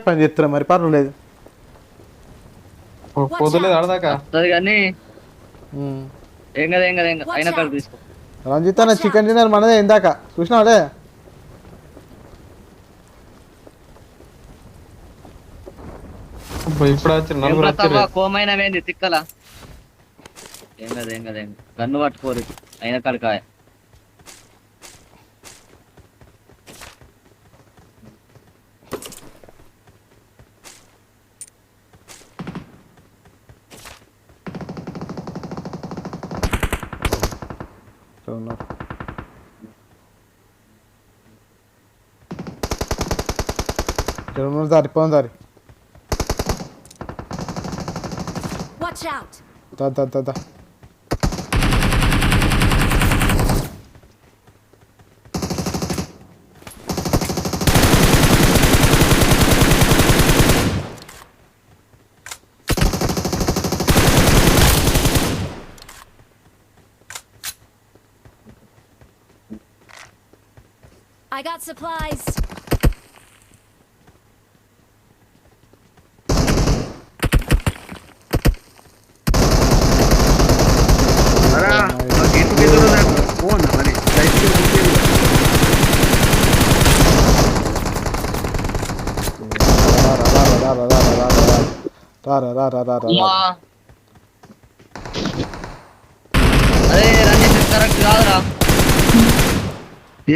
పని చేస్తున్నా మరి పర్వాలేదు. పొద్దులేదు ఆడదాకా వస్తుంది కానీ ఏం కదా ఏం కదా ఏం కదా అయినా కాడ తీసుకో. రంజిత్ అన్న చికెన్ డిన్నర్ మనదే ఇందాక చూసినావాలే. ఇప్పుడు వచ్చి నలుగురు వచ్చారు. కోమైనవేంది తిక్కల ఏం కదా ఏం కదా ఏం గన్ను పట్టుకోరు అయిన కాడికాయ. దారి పోను దారి దా. I got supplies. అరే రంజిత్ కరెక్ట్ కాదురా.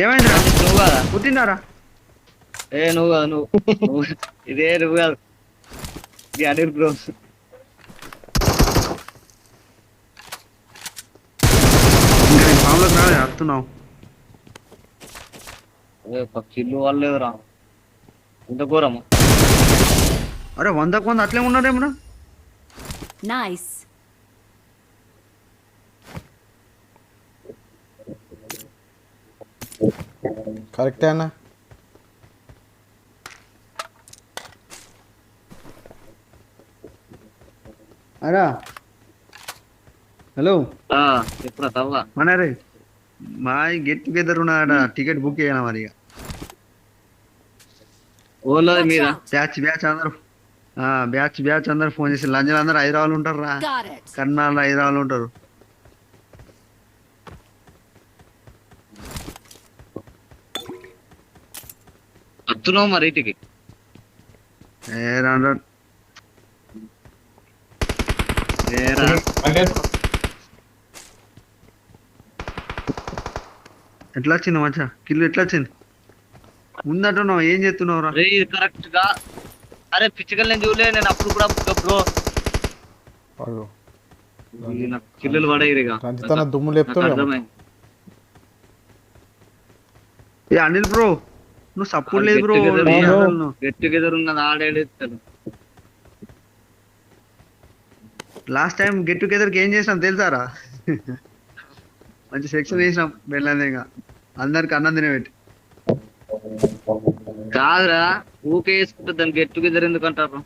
ఏమైంది నువ్వు కదా పుట్టినారా? నువ్వు కాదు నువ్వు ఇదే నువ్వు కాదు ఇది అనిల్ బ్రో. ఫామ్లోకి రాలే వస్తున్నావు. పక్షిల్లు వాళ్ళేదురా ఇంత ఘోరము. అరే 100కు 100 అట్లే ఉన్నారేమన్నా. Nice. కరెక్టే అన్న. అరా హలో చెప్పురా తవ్వా మనరే మా గెట్ టుగెదర్ ఉన్నాడ టికెట్ బుక్ చేయనా మరి. ఓలో మీద బ్యాచ్ అందరు ఫోన్ చేసి లంజలు అందరు హైదరాబాద్ ఉంటారు రా. కర్నాలు హైదరాబాద్ ఉంటారు. వస్తున్నావు మరి ఇంటికి. ఎట్లా వచ్చింది మచ్చా కిల్లు ఎట్లా వచ్చింది ముందంటున్నావు ఏం చేస్తున్నావు రా? కరెక్ట్ గా అరే పిచ్చికల్ నేను చూడలే నేను అప్పుడు కూడా బ్రో కిల్లులు పడేరిగా దుమ్ము లేపుతాడు. ఏ అనిల్ బ్రో నువ్వు సపోర్ట్ లేదు బ్రో. గెట్ టుగెదర్ ఉన్నది ఆడేస్తాడు. లాస్ట్ టైం గెట్ టుగెదర్ కి ఏం చేసినాం తెలుసారా? మంచి సెక్షన్ వేసినాం వెళ్ళాక అందరికి అన్నం తినబెట్టి. కాదురా ఊకే వేసుకుంటే దాన్ని గెట్ టుగెదర్ ఎందుకు అంటారు?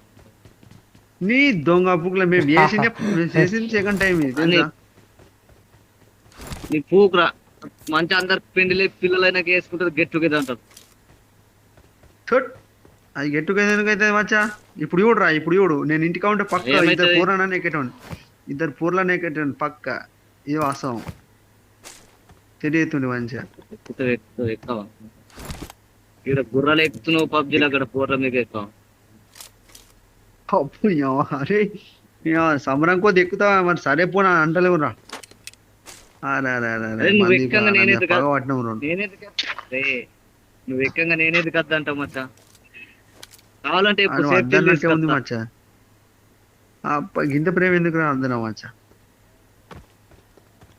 నీ దొంగ బుక్లో మేము చేసింది సెకండ్ టైం నీ పూకురా మంచి అందరు పెండిలే పిల్లలైనా వేసుకుంటారు గెట్ టుగెదర్ అంటారు. అది గెట్ టుగెదర్ అయితే మచ్చా ఇప్పుడు చూడరా ఇప్పుడు చూడు నేను ఇంటికా ఉంటే పక్క ఇద్దరు పూర్ణ నెక్కేటోండి. ఇద్దరు పూర్ల నెక్కేటోండి పక్క. ఇది వాస్తవం తెలియతుండే మంచిగా. ఎక్కువ ఇక్కడ గుర్రాలు ఎక్కుతున్నావు పబ్జీలో అక్కడ పూర్ల మీకు ఎక్కువ. అరే సమరం కొద్ది ఎక్కుతావా మరి? సరే పోనా అంటలేవు రా. నువ్వు ఎక్కంగా నేనేది కద్దా అంటావు మచ్చా. కావాలంటే ఉంది మచ్చా. గింత ప్రేమ ఎందుకు రా అర్థనా మచ్చా?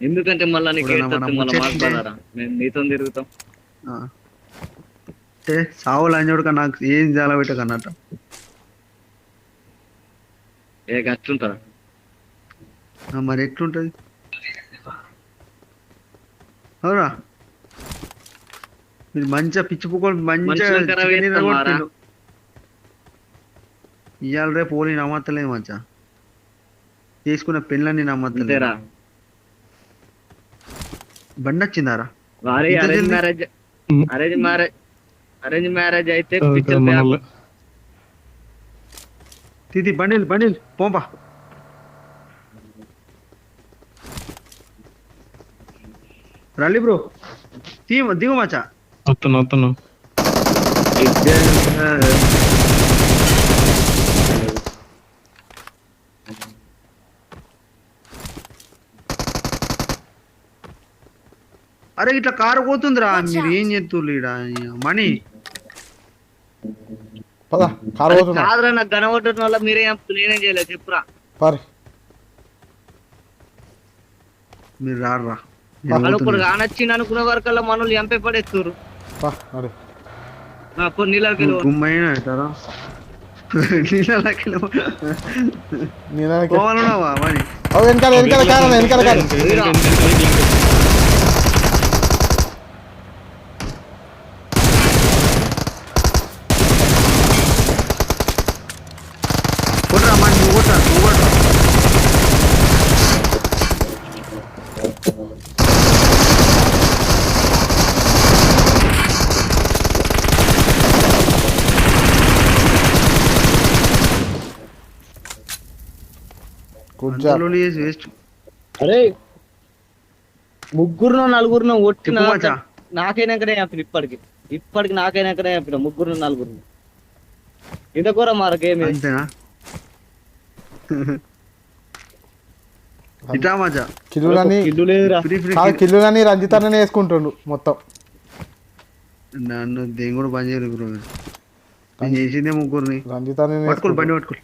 ఎందుకంటే మళ్ళా నీకు నీతో తిరుగుతాం. సావులు అంజోడు కన్నా నాకు ఏం చాలా పెట్టకన్నట్టు అట్లుంటారా? మరి ఎట్లుంటది అవునా? మీరు మంచిగా పిచ్చి పుక్కలు మంచిగా ఇవాళ రేపు పోలీ నమ్మత్తలేదు మంచిగా తీసుకున్న పెళ్ళని నమ్మత్తలేరా? బండి వచ్చిందారా? అరేంజ్ మ్యారేజ్ అయితే తీతి బండిల్ పోంపా. రల్లి బ్రో దిగు మచ్చా. వస్తున్నా అరే ఇట్లా కారు పోతుందిరా, మీరు ఏం చేస్తుర్రు ఈడ మనీ? పద కారు పోతున్నా కాదురా, నాకు కనబడుతున్న వల్ల మీరేం నేనేం చేయలేదు చెప్పురా. పారి మీరు రారా. వాళ్ళు ఇప్పుడు కానొచ్చింది అనుకున్న వరకల్లా మనల్ని ఎంపై పడేస్తారు. పా అరే అప్పుడు నీళ్ళకి గుమ్మైన అంటారా? నేను పోవాలన్నావా మరి? వెనకాల కారు కొట్రా మరి, నువ్వు కొట్రా. Good job. వేస్ట్. అరే ముగ్గురునో నలుగురునో ఒట్టిన చెప్పు మచ్చా. నాకైనాకనే చెప్పిన ఇప్పటికి నాకైనాకనే చెప్పిన ముగ్గురు నలుగురు ఇంత కూర మారకేమి. అంతేనా? ఇటా మజా. కిల్లులని ఇల్లు లేదురా. కిల్లులని రంజితాన్ని వేసుకుంటుండు మొత్తం. నన్ను దేని కూడా పని చేయరు బ్రో. నేను చేసిందే ముగ్గురిని. రంజితాన్ని పట్టుకోరు, బండి పట్టుకోరు.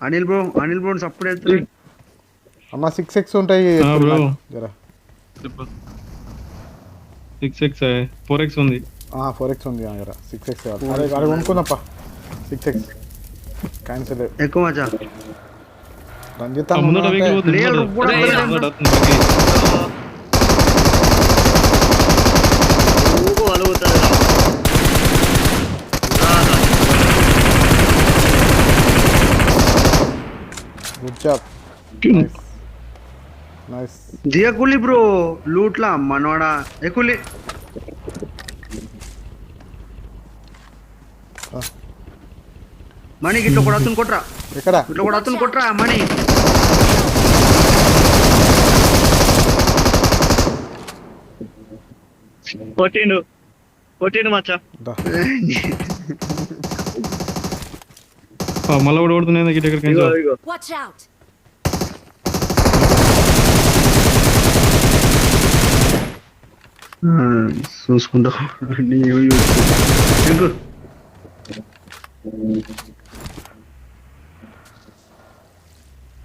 అనిల్ బ్రో సప్పుడు వెళ్తారు అమ్మ 6x ఉంటాయి బ్రో. జరా 6x 4x ఉంది. 4x ఉంది జరా 6x అరే అరే కొనుక్కున్నప్ప 6x క్యాన్సిల్ ఎక్కువ మజా. రంజితాన్ని ముందర వెహికల్ పోతుంది. లేదు, కూడా ముందర వస్తుంది. ఊగు అలుగుతుంది. Good job. నైస్. దియకులి బ్రో లూట్లా మనవాడా ఎక్కులి. మణికి ఇట్లా కూడా అతను కొట్రా. ఎక్కడ ఇట్లా కూడా అతను కొట్రా మణి. కొట్టిండు మచ్చా. దా. మళ్ళీ కూడా కొడుతున్నాయి గిట్ ఎక్కడికి. Watch out! చూసుకుంటా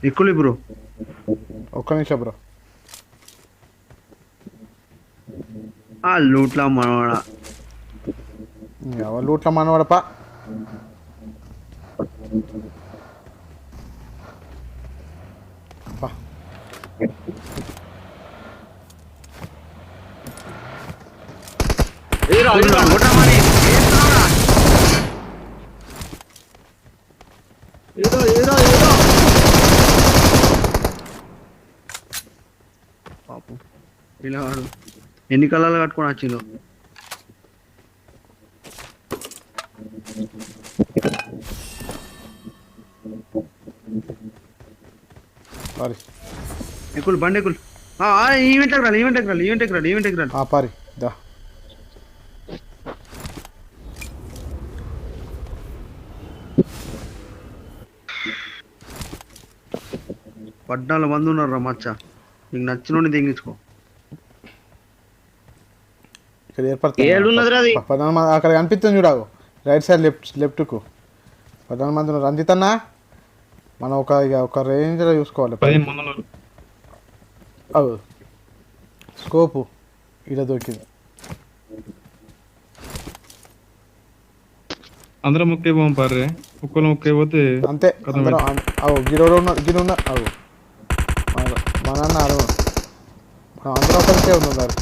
ఎక్కులి బ్రో. ఒక్క నిమిషం బ్రో. ఆ లూట్లా మనవాడా. ఎవరు లూట్ల మనవాడపా. కొట్రా మణి. పాపం పిల్లవాడు ఎన్ని కళ్ళలు కట్టుకొని వచ్చిండు. పారి ఎక్కులు బండి ఎక్కులు. ఈవెంట్ ఎక్కరాలి. పారి దా. పద్నాలుగు మంది ఉన్నారు మచ్చ. నీకు నచ్చిన తెగించుకో. ఇక్కడ ఏర్పడుతుంది అక్కడ కనిపిస్తుంది చూడావు రైట్ సైడ్ లెఫ్ట్కు 14 మంది ఉన్నారు. రంజిత్ అన్న మనం ఒక రేంజ్లో చూసుకోవాలి. అవు స్కోపు ఇలా దొరికింది. అందరం ముక్కే పోం పారే. ఒక్కరు ముక్కే పోతే అంతే. అందరం అవు గిరోడు గిరున్న అవు మా నాన్న అరు మనం అందరం ఒకరికే ఉన్నారు.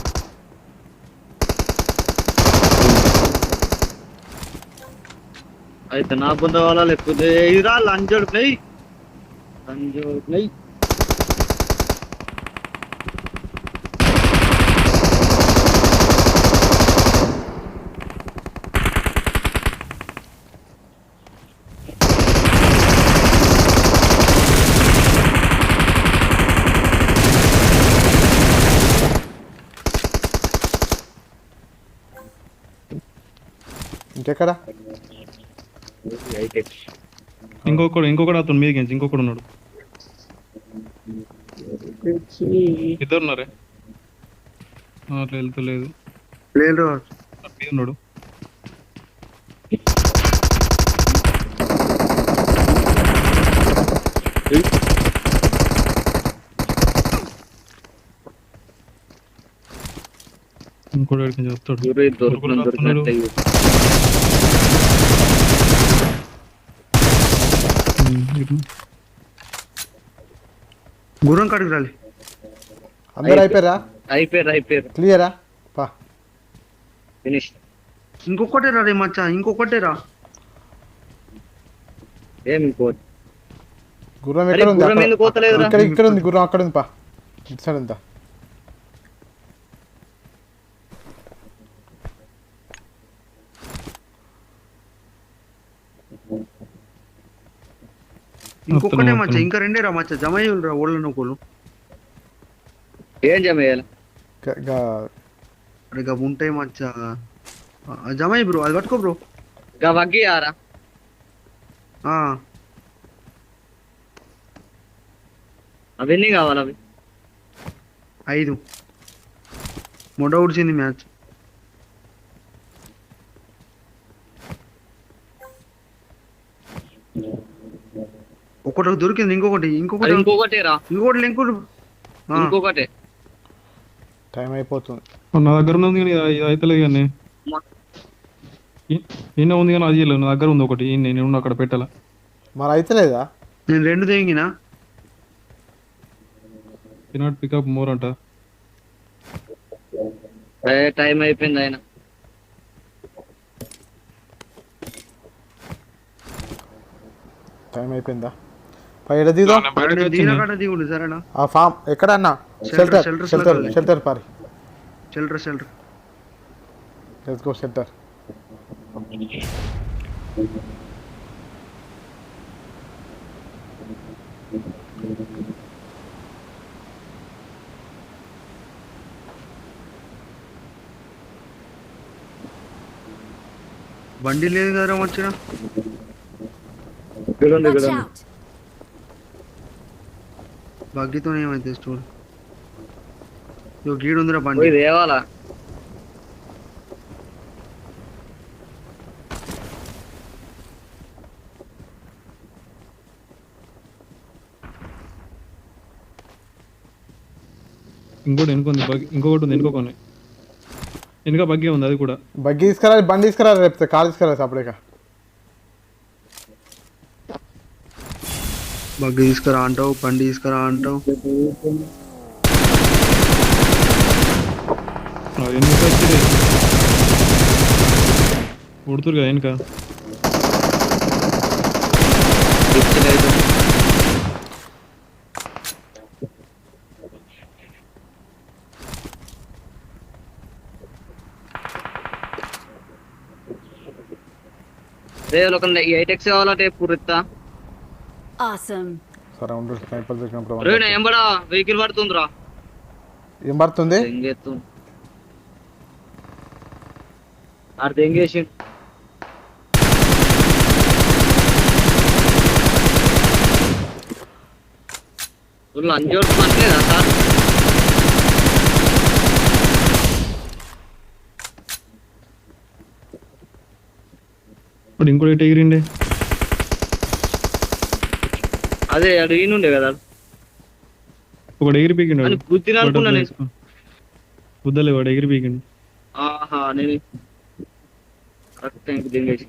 అయితే నా బుద్ధ వాళ్ళ లేకపోతే ఇరా లంజోడు ప్లే ఇంకెక్కడ ఇంకొకడు అతను మీదకి ఇంకొకడు ఉన్నాడు. ఇద్దరు ఉన్నారే. అట్లా వెళ్తలేదు. లేదు మీద ఉన్నాడు. ఇంకోటి ఎక్కడికి చెప్తాడు. గుర్రం కాడికి రాలి. అందరు అయిపోయారా? అయిపోయారు క్లియరా? పా ఫినిష్. ఇంకొకటే రా రే మచ్చా, ఇంకొకటే రా. ఏం ఇంకోటి గుర్రం ఎక్కడ ఉంది? గుర్రం ఎందుకు పోతలేదురా? ఇక్కడ ఉంది గుర్రం, అక్కడ ఉంది. పా ఇటు సైడ్ అంతా ఇంకొకటే మచ్చా, ఇంకా రెండే రా మచ్చా. జమ అయ్యి రా ఓళ్ళ నొక్కలు. ఏం జమ చేయాలి? అరే గా ఉంటాయి మచ్చా. జమ అయ్యి బ్రో, అది పట్టుకో బ్రో. వగ్గి ఆరా అవన్నీ కావాలి. అవి 5 మొడ ఉడిచింది మ్యాచ్. ఒకటి దొరికింది. ఇంకొకటి రా. ఇంకొకటి టైం అయిపోతుంది. నా దగ్గర ఉంది కానీ అయితలేదు. కానీ ఈయన ఉంది కానీ అది నా దగ్గర ఉంది ఒకటి. నేను అక్కడ పెట్టాలా? మరి అయితలేదా? నేను 2 తెగినా. కెనాట్ పికప్ మోర్ అంట. టైం అయిపోయింది. ఆయన టైం అయిపోయిందా? పైడ దిగుదాం. దిగుండు సరేనా? ఆ ఫామ్ ఎక్కడ అన్నా? షెల్టర్ పారి. Shelter let's go shelter. బండి లేదు కదా వచ్చిన. Watch out. బగ్గితో ఏమైతే స్టోర్ గీడు ఉందిరా బండి. దేవాలా ఇంకోటి ఇంకొకటి వెనుక బగ్గి ఉంది. అది కూడా బగ్గి తీసుకురా, బండి తీసుకురా, రేపు కార్ తీసుకురా. అప్పుడే బగ్గి తీసుకురా అంటావు, బండి తీసుకురా అంటావు. ఉడుతురు కదా వెనుక. ఒక 8x కావాలంటే పూరిస్తా. Awesome. సరౌండ్ స్నైపర్ దొరికినప్పుడు ఎంబడా వెహికల్ పడుతుందిరా. ఏం పడుతుంది? ఎంగేసి అంజోడు పనిలేదా సార్? ఇప్పుడు ఇంకోటి ఎగిరిండే. అదే అడిగినుండే కదా. ఒకటి ఎగిరి పీకిండు. బుద్ధిని అనుకున్నా నేను. బుద్ధలే వాడు ఎగిరి పీకిండు. నేను కరెక్ట్ టైంకి దింగేసి.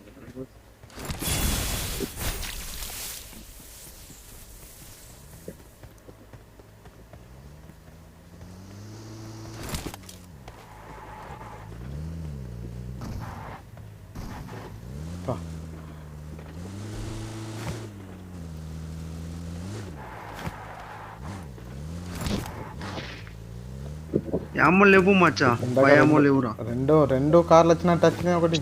అమ్మలు లేవు మచ్చా, అమ్మలు లేవురా. రెండు కార్లు వచ్చినట్టు వచ్చినాయి. ఒకటి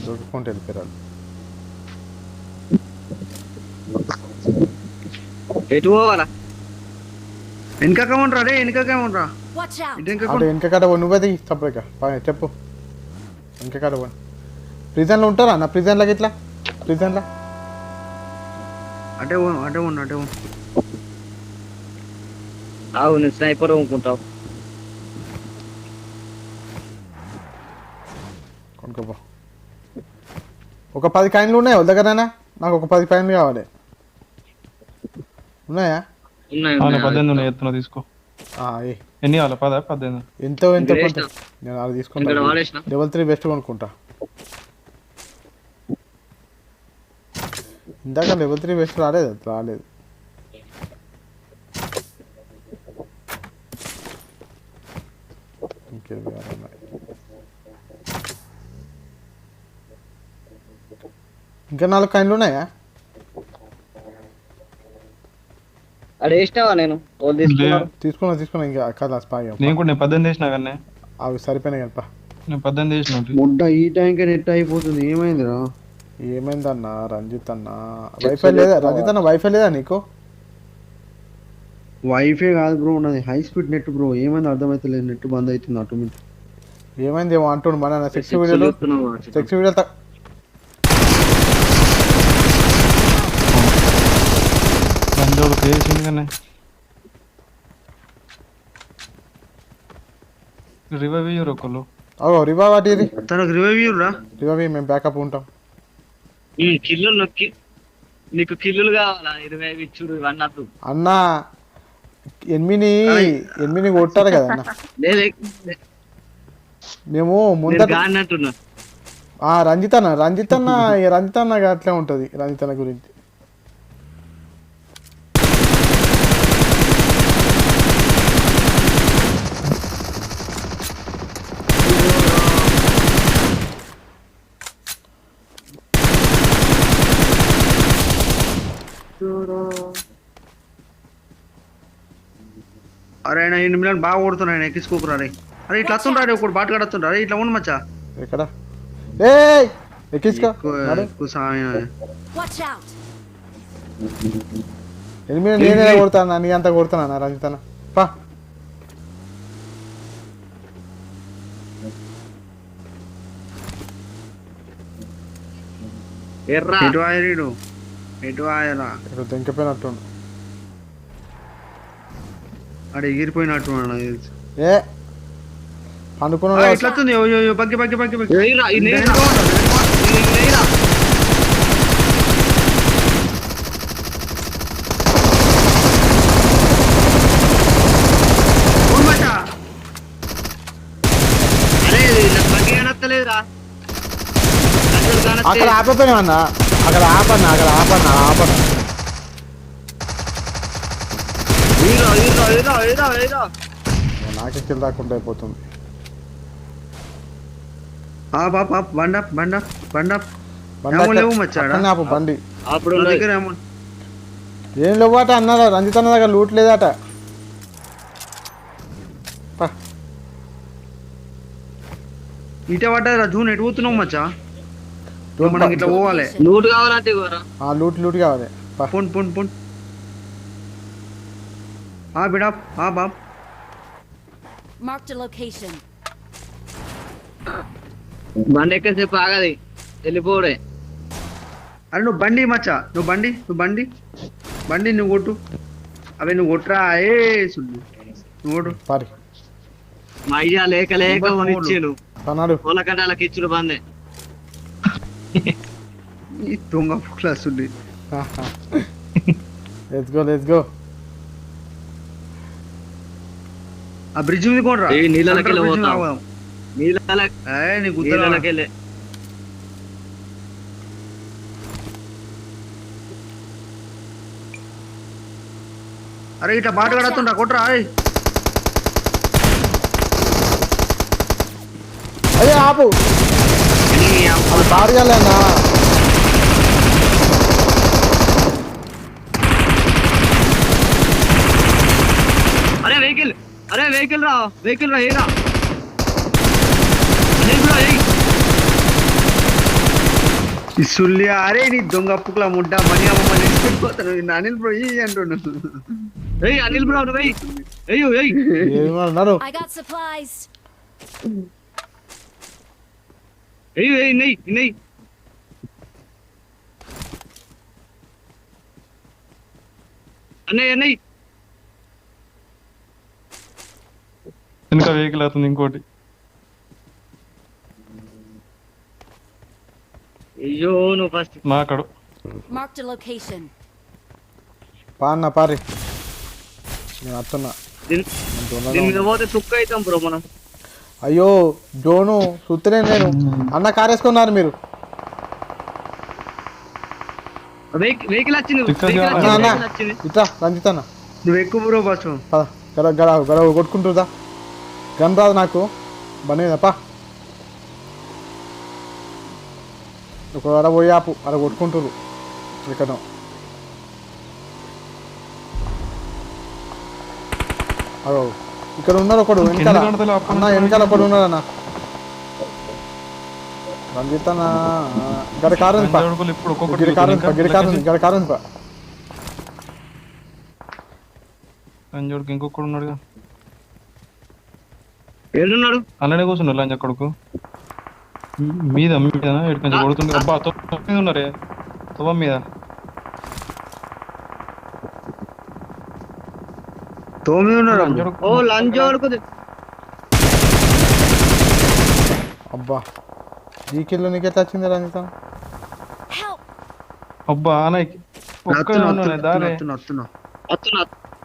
దొరుకుంటే వెళ్ళిపోయారు. ఎటు పోవాలా? వెనకకేమనరా రే, వెనకకేమనరా. Watch out. వెనకకాడ నువ్వే తప్పక చెప్పు. వెనకకాడ ప్రిజన్లో ఉంటారా అన్న ప్రిజన్లకి ఇట్లా ప్రిజన్లో అటే ఉన్నా ఆవు నేను స్నైపర్ అనుకుంటావు. కొనుక్కోపో. ఒక 10 కాయిన్లు ఉన్నాయా వాళ్ళ దగ్గరనా? నాకు ఒక 10 కాయిన్లు కావాలి. ఉన్నాయా? ఉన్నాయి 18 ఉన్నాయి, ఎత్తున తీసుకో. ఏ ఎన్ని కావాలి? 10 18 ఎంతో కొంత నేను అది తీసుకుంటా. లెవెల్ 3 బెస్ట్ కొనుక్కుంటా. ఇందాక లెవెల్ 3 బెస్ట్ రాలేదు. ఇంకా 4 కాయిన్లు ఉన్నాయా? అక్కడ వేసినావా? నేను వాళ్ళు తీసుకున్నా ఇంకా కదా స్పాగ్ నేను కూడా 18 వేసినా కానీ అవి సరిపోయినాయి కనుక నేను 18 వేసిన. ముడ్డ ఈ టైంకి నెట్ అయిపోతుంది. ఏమైందిరా? ఏమైందన్నా రంజిత్ అన్న? వైఫై లేదా రంజిత్ అన్న? వైఫై లేదా నీకు? వైఫై కాదు బ్రో, ఉన్నది హై స్పీడ్ నెట్ బ్రో. ఏమైంది అర్థమైతలేదు, నెట్ బంద్ అవుతుంది ఆటోమేటిక్. ఏమైంది ఏమో అంటుండు మన సెక్స్ వీడియోలు రంజోడు చేసింది కానీ రివైవ్ అయ్యారు ఒకళ్ళు. రివైవ్ వాటి తనకు రివైవ్ రా. రివైవ్ మేము బ్యాకప్ ఉంటాం. కిల్లులు నొక్కి నీకు కిల్లులు కావాలా? 20 ఇచ్చుడు అన్నట్టు అన్న. ఎనిమిది కొట్టారు కదా అన్న. మేము ముందర అన్నట్టున్నా. రంజిత్ అన్న అట్లే ఉంటది. రంజిత్ అన్న గురించి అరే ఆయన 8 మిలియన్ బాగా కొడుతున్నాడు. ఎక్కించుకోకురా రే. అరే ఇట్లా వస్తుంటాడు ఒకటి బాట కడుతుంటా. అరే ఇట్లా ఉండు మచ్చా. ఎక్కడ? ఎక్కించుకో. Watch out. నేనే కొడతాను. నీ అంతా కొడుతున్నా రంజిత్ అన్న. పా ఎటు ఆయరా తెంకపోయినట్టు అడే ఎగిరిపోయినట్టు అనుకున్నా. ఎట్లా బగ్గి అక్కడ ఆపపోయినా అక్కడ ఆపన్నా నాకే కిల్ దాకుండా అయిపోతుంది. బండి ఏం లేవాట అన్నారా? రంజిత్ అన్న దగ్గర లూట్ లేదట. ఇట పడ్డా జూన్ ఎటు పోతున్నావు మచ్చా? మనకి ఇట్లా పోవాలి. లూట్ కావాలంటే లూట్ కావాలి. పొన్ బిడా బాబ్ Marked a location. బండి ఎక్కసేపు ఆగది, వెళ్ళిపోడే. అరే నువ్వు బండి మచ్చా, నువ్వు బండి నువ్వు కొట్టు. అవి నువ్వు కొట్టురా. నువ్వు కొట్టు. మా అయ్యా లేక ఇచ్చాడు పూల కట్టాలకి ఇచ్చుడు బందే. ఈ దొంగ క్లాస్ ఉంది. Let's go. ఆ బ్రిడ్జ్ మీద కొనరా. నీళ్ళకి అరే ఇట్లా బాట కడుతుండ్రా కొట్రా. అయ్యే ఆపు అది పారగాలన్నా. వెహికల్ రా ఏరా. సుల్లి అరే నీ దొంగ పుక్కుల ముడ్డ మనీ అమ్మపోతాను. అనిల్ బ్రో అంటున్నాను. Anil bro I got supplies. అన్నయ్య ఇంకా వెహికల్ అవుతుంది ఇంకోటి. అయ్యో నువ్వు ఫస్ట్ మా అక్కడ Marked a location. పా అన్న పారి, నేను వస్తున్నా. దీని మీద పోతే చుక్క అవుతాం బ్రో మనం. అయ్యో జోను సుత్తనే నేను. అన్న కార్ వేసుకున్నారు మీరు. వెహికల్ వచ్చింది అన్న ఇట్లా రంజిత్ అన్న నువ్వు ఎక్కువ బ్రో ఫస్ట్. పద గడ కొట్టుకుంటుందా, గన్ రాదు నాకు బండి మీద. పా ఒక అర పోయి ఆపు, అర కొట్టుకుంటారు ఇక్కడ. అదో ఇక్కడ ఉన్నారు ఒకడు వెనకాల. అన్న వెనకాల ఒకడు ఉన్నాడు అన్న. రంజిత్ అన్న గడ కారు ఉంది పా, ఇప్పుడు ఒక్కొక్కటి గిడి కారు ఉంది పా, గిడి కారు ఉంది, గడ కారు ఉంది పా. లంజోడికి ఇంకొకడు ఉన్నాడుగా. ఏడున్నాడు అలానే కూర్చున్నాడు లంజ కొడుకు మీద ఎక్కడికి కొడుతుంది. అబ్బా మీద ఉన్నారే తువ్వ మీద. తోమి ఉన్నారు ఓ లంజోడుకు. అబ్బా జీకిల్లో నీకు ఎట్లా వచ్చింది రంజిత? Help! అబ్బా ఆనకి ఒక్క దారే వస్తున్నా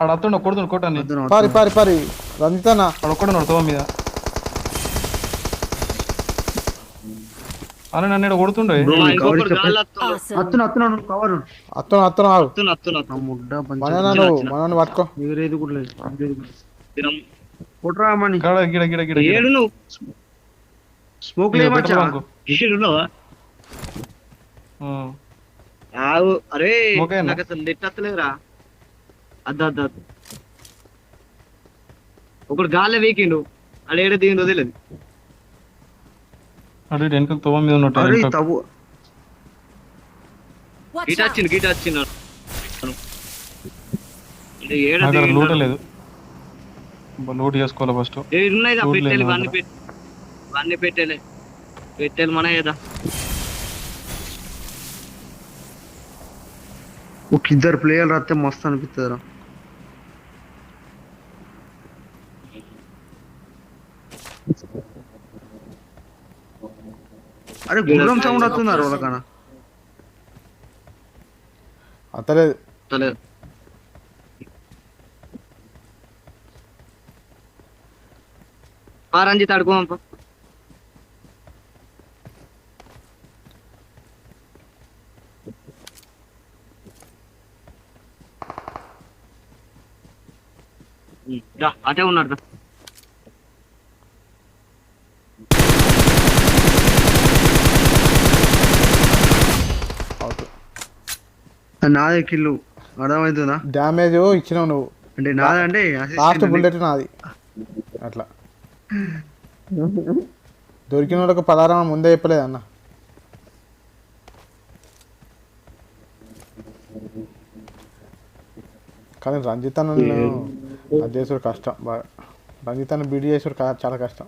ఆడ అత్తుండ కొడుతుండు కొట్టాన్ని. పారి పారి పారి రంజిత అన్న ఆడ ఒక్కడున్నాడు తువ్వ మీద. అని నన్ను కొడుతుండే. ఇంకొకటి గాలి వస్తుంది. Awesome. కవర్ అత్తను ఆగు వస్తున్నా ముడ్డ మనని పట్టుకో. ఎగిరేది కూడా లేదు. దినం. కొట్రా మని గిడ గిడ గిడ గిడ ఏడు నువ్వు స్మోక్ లేమచ్చా. ఉన్నావా? ఆవు అరే ఓకేనా? నాకు అసలు నెట్ వస్తలేదురా. అద్దు ఒకడు గాలి వీకిండు, అక్కడ ఏడ దిగిండు వదిలేదు. అడే వెనక తువ్వ మీద ఉన్నట్టు. అరే తవ్వు Watch గిట out! వచ్చిండు ఇది ఏడ నా దగ్గర దిగిండు. లూట లేదు. లూట్ చేసుకోవాలి ఫస్ట్. ఉన్నాయి చూడలేదు పెట్టేది నా అన్ని పెట్టేది మన కదా. ఒక ఇద్దరు ప్లేయర్లు వస్తే మస్తు అనిపిస్తుందిరా. అరే గుర్రం సౌండ్ వస్తున్నారు వాళ్ళకన్నా. అత్తలేదు తలేదు. రంజిత్ అడుకోమప్ప. అటే ఉన్నాడు. నాదే కిల్లు అర్థమవుతుందా? డ్యామేజ్ ఇచ్చినావు నువ్వు, అంటే నాదంటే లాస్ట్ బుల్లెట్ నాది. అట్లా దొరికిన వాళ్ళకి పదారం ముందే చెప్పలేదు అన్న. కానీ రంజిత్ అన్న అది చేసుడు కష్టం బాగా. రంజిత్ అన్న బీడీ చేసుడు చాలా కష్టం.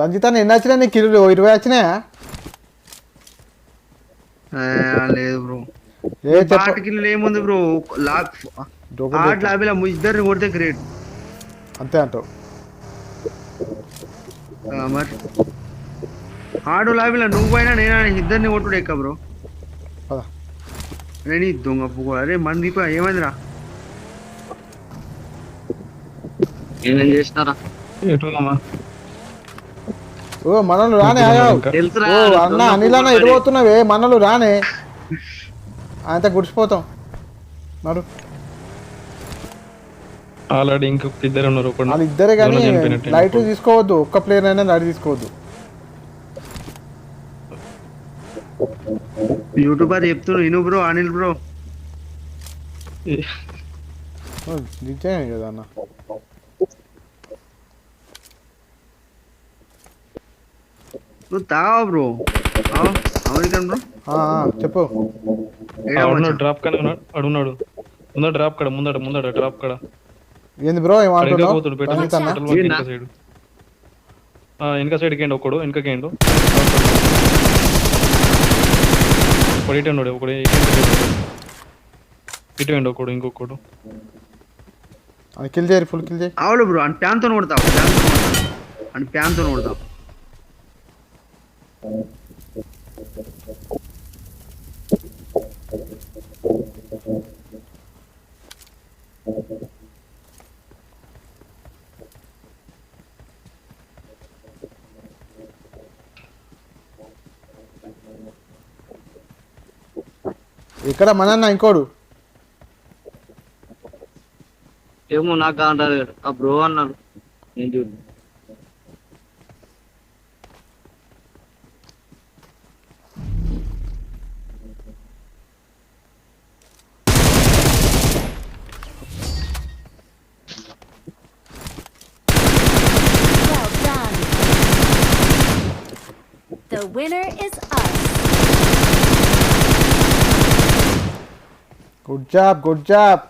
రంజిత్ అన్న ఎన్ని వచ్చినాయి నీ కిలో? 20 వచ్చినాయా? లేదు బ్రో. ఏ చెప్ప కిల్లు ఏముంది బ్రో, ఆట లాబీలో ఇద్దరిని కొడితే గ్రేట్. అంతే అంటావు? మరి ఆడు లాబీలో నువ్వైనా నేనా ఇద్దరిని కొట్టుడు ఎక్క బ్రో. పద నేను దొంగ పువ్వు. అరే మంది ఏమైందిరా? ఏమేం చేసినారా? ఓ మనలు రానే తెలుసురా. ఓ అన్న అనిల్ అన్న ఎడిపోతున్నావే, మనలు రానే అంత గుడిసిపోతాం. నడు ఆల్రెడీ ఇంకొక ఇద్దరు ఉన్నారు. వాళ్ళు ఇద్దరే కానీ లైట్ తీసుకోవద్దు, ఒక్క ప్లేయర్ అయినా లైట్ తీసుకోవద్దు. యూట్యూబర్ చెప్తున్నావు ఇను బ్రో, అనిల్ బ్రో. నిజమే కదా అన్న. నువ్వు తావా బ్రో? అమెరికన్ బ్రో చెప్పు. డ్రాప్ కానీ అడుగున్నాడు. ముందర డ్రాప్ కడ ముందర డ్రాప్ కడ. ఏంది బ్రో ఏమంటున్నావు? వెనక సైడ్ కేండి ఒకడు, వెనక కేండు ఒకటి ఇటు ఉన్నాడు ఒకటి ఇటు వెండి ఒకడు ఇంకొకడు అది కిల్ చేయరు ఫుల్ కిల్ చేయి అవును బ్రో అని ప్యాన్తో కొడతావు అని ప్యాన్తో కొడతావు ఇక్కడ మన ఇంకోడు ఏమో నాకు అంటారు ఆ బ్రో అన్నాడు నేను చూడు Well done. The winner is us. Good job